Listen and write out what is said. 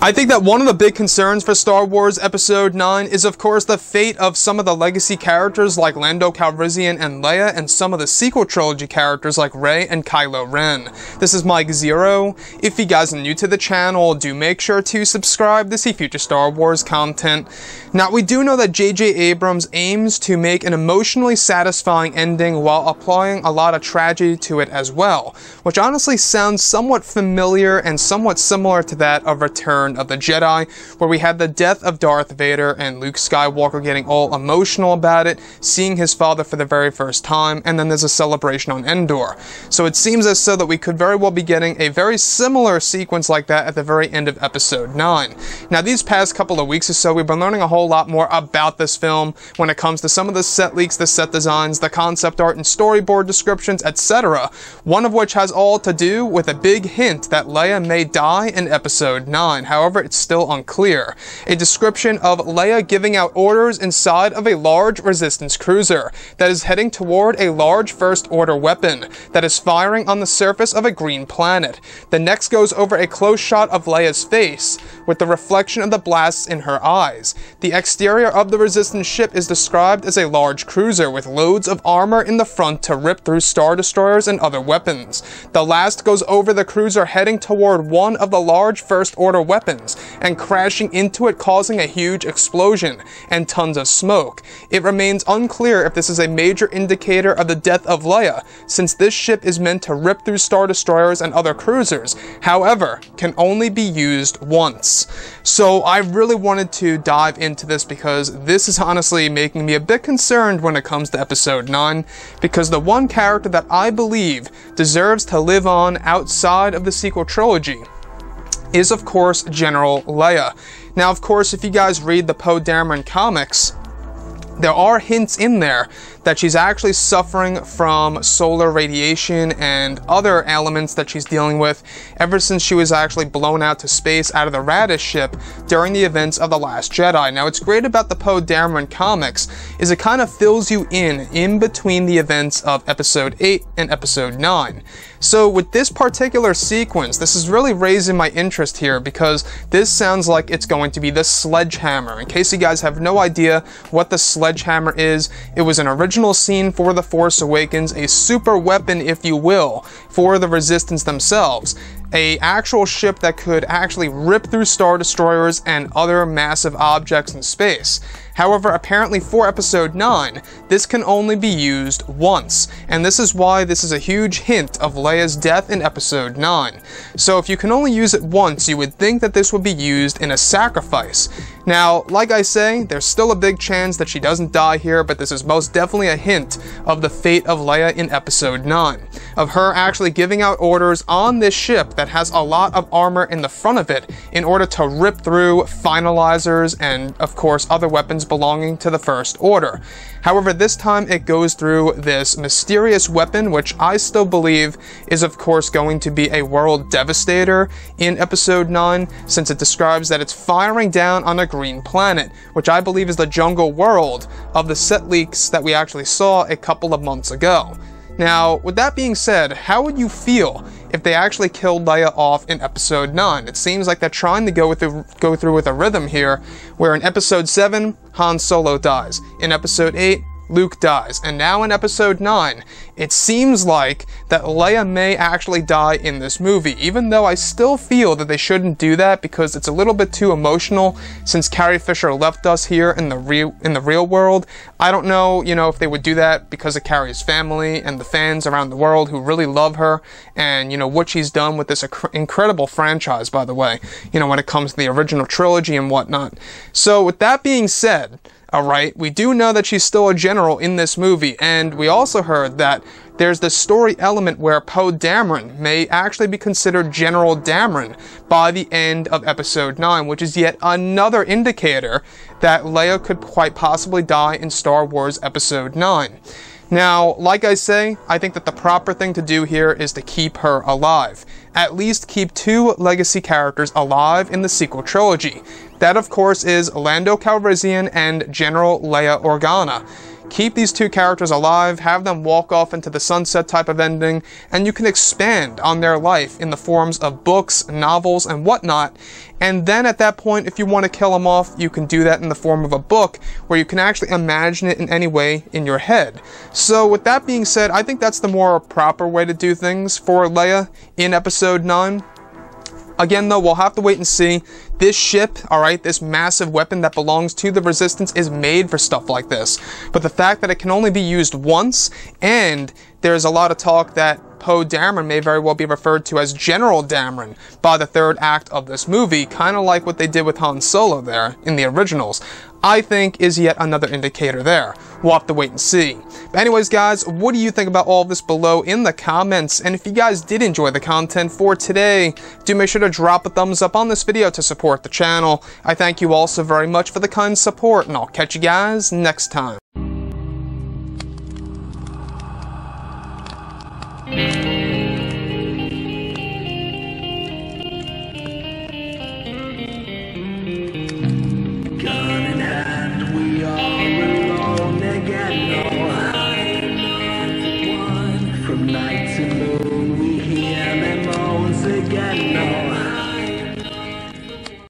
I think that one of the big concerns for Star Wars Episode 9 is of course the fate of some of the legacy characters like Lando Calrissian and Leia, and some of the sequel trilogy characters like Rey and Kylo Ren. This is Mike Zero. If you guys are new to the channel, do make sure to subscribe to see future Star Wars content. Now, we do know that J.J. Abrams aims to make an emotionally satisfying ending while applying a lot of tragedy to it as well, which honestly sounds somewhat familiar and somewhat similar to that of Return of the Jedi, where we had the death of Darth Vader and Luke Skywalker getting all emotional about it, seeing his father for the very first time, and then there's a celebration on Endor. So it seems as though that we could very well be getting a very similar sequence like that at the very end of Episode 9. Now, these past couple of weeks or so, we've been learning a whole lot more about this film when it comes to some of the set leaks, the set designs, the concept art and storyboard descriptions, etc. One of which has all to do with a big hint that Leia may die in Episode 9. However, it's still unclear. A description of Leia giving out orders inside of a large Resistance cruiser that is heading toward a large First Order weapon that is firing on the surface of a green planet. The next goes over a close shot of Leia's face, with the reflection of the blasts in her eyes. The exterior of the Resistance ship is described as a large cruiser with loads of armor in the front to rip through Star Destroyers and other weapons. The last goes over the cruiser heading toward one of the large First Order weapons and crashing into it, causing a huge explosion and tons of smoke. It remains unclear if this is a major indicator of the death of Leia, since this ship is meant to rip through Star Destroyers and other cruisers, however, can only be used once. So I really wanted to dive into this because this is honestly making me a bit concerned when it comes to Episode 9, because the one character that I believe deserves to live on outside of the sequel trilogy is, of course, General Leia. Now, of course, if you guys read the Poe Dameron Comics, there are hints in there that she's actually suffering from solar radiation and other elements that she's dealing with ever since she was actually blown out to space out of the Radish ship during the events of The Last Jedi. Now, what's great about the Poe Dameron Comics is it kind of fills you in between the events of Episode 8 and Episode 9. So with this particular sequence, this is really raising my interest here because this sounds like it's going to be the sledgehammer. In case you guys have no idea what the sledgehammer is, it was an original scene for The Force Awakens, a super weapon, if you will, for the Resistance themselves. A actual ship that could actually rip through Star Destroyers and other massive objects in space. However, apparently for Episode 9, this can only be used once, and this is why this is a huge hint of Leia's death in Episode 9. So if you can only use it once, you would think that this would be used in a sacrifice. Now, like I say, there's still a big chance that she doesn't die here, but this is most definitely a hint of the fate of Leia in Episode 9, of her actually giving out orders on this ship that has a lot of armor in the front of it in order to rip through finalizers and, of course, other weapons belonging to the First Order. However, this time it goes through this mysterious weapon, which I still believe is, of course, going to be a world devastator in Episode 9, since it describes that it's firing down on a green planet, which I believe is the jungle world of the set leaks that we actually saw a couple of months ago. Now, with that being said, how would you feel if they actually killed Leia off in Episode 9? It seems like they're trying to go through with a rhythm here, where in Episode 7, Han Solo dies. In Episode 8, Luke dies. And now in Episode 9, it seems like that Leia may actually die in this movie, even though I still feel that they shouldn't do that because it's a little bit too emotional since Carrie Fisher left us here in the real world. I don't know, if they would do that because of Carrie's family and the fans around the world who really love her and, what she's done with this incredible franchise, by the way, when it comes to the original trilogy and whatnot. So with that being said, alright, we do know that she's still a general in this movie, and we also heard that there's this story element where Poe Dameron may actually be considered General Dameron by the end of Episode 9, which is yet another indicator that Leia could quite possibly die in Star Wars Episode 9. Now, like I say, I think that the proper thing to do here is to keep her alive. At least keep two legacy characters alive in the sequel trilogy. That, of course, is Lando Calrissian and General Leia Organa. keep these two characters alive, have them walk off into the sunset type of ending, and you can expand on their life in the forms of books, novels, and whatnot. And then at that point, if you want to kill them off, you can do that in the form of a book where you can actually imagine it in any way in your head. So with that being said, I think that's the more proper way to do things for Leia in Episode 9. Again, though, we'll have to wait and see. This ship, alright, this massive weapon that belongs to the Resistance is made for stuff like this. But the fact that it can only be used once, and there's a lot of talk that Poe Dameron may very well be referred to as General Dameron by the third act of this movie, kind of like what they did with Han Solo there in the originals, I think is yet another indicator there. We'll have to wait and see. But anyways, guys, what do you think about all of this below in the comments? And if you guys did enjoy the content for today, do make sure to drop a thumbs up on this video to support the channel. I thank you all so very much for the kind support, and I'll catch you guys next time. From night